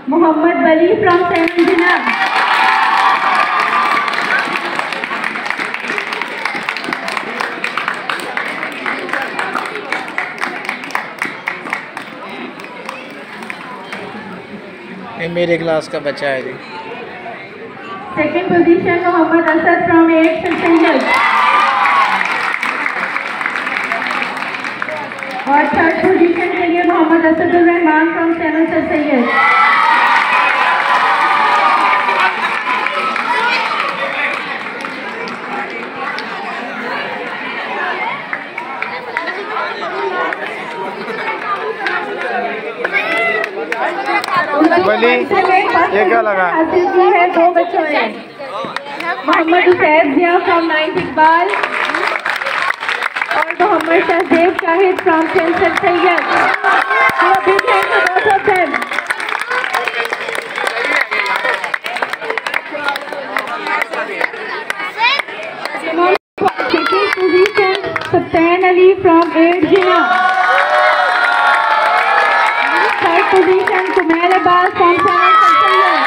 Muhammad Bali from 7th Jinnah. ये मेरे class का बच्चा है जी। Second position Muhammad Asad from 8th Sayyid. और थर्ड पोजीशन के लिए मोहम्मद असदुर रहमान फ्रॉम 7th सैयद। बली ये क्या लगा? हासिल की है 2 बच्चों ने, मोहम्मद उसैद जिया फ्रॉम 9th इकबाल और Muhammad Shahzeb Shahid from 10th Sayyid. Big hand to both of them. Second position Sultan Ali from 8th Jinnah. Third position Kumail Abbas from 7th Sayyid.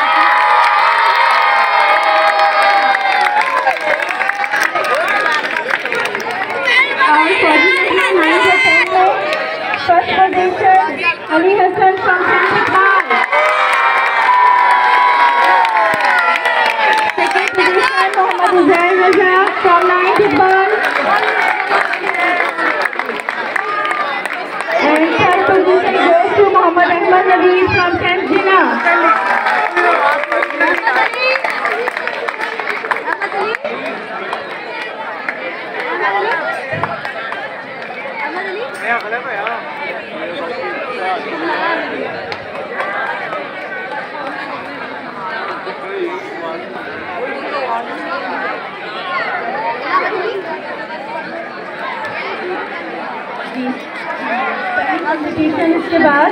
First position Ali Hassan from 10th Iqbal. Second position Mohammad Uzair Razak from 9th Iqbal. And third position goes to Mohammad Ahmad Naveed from 10th Jinnah. Competition के बाद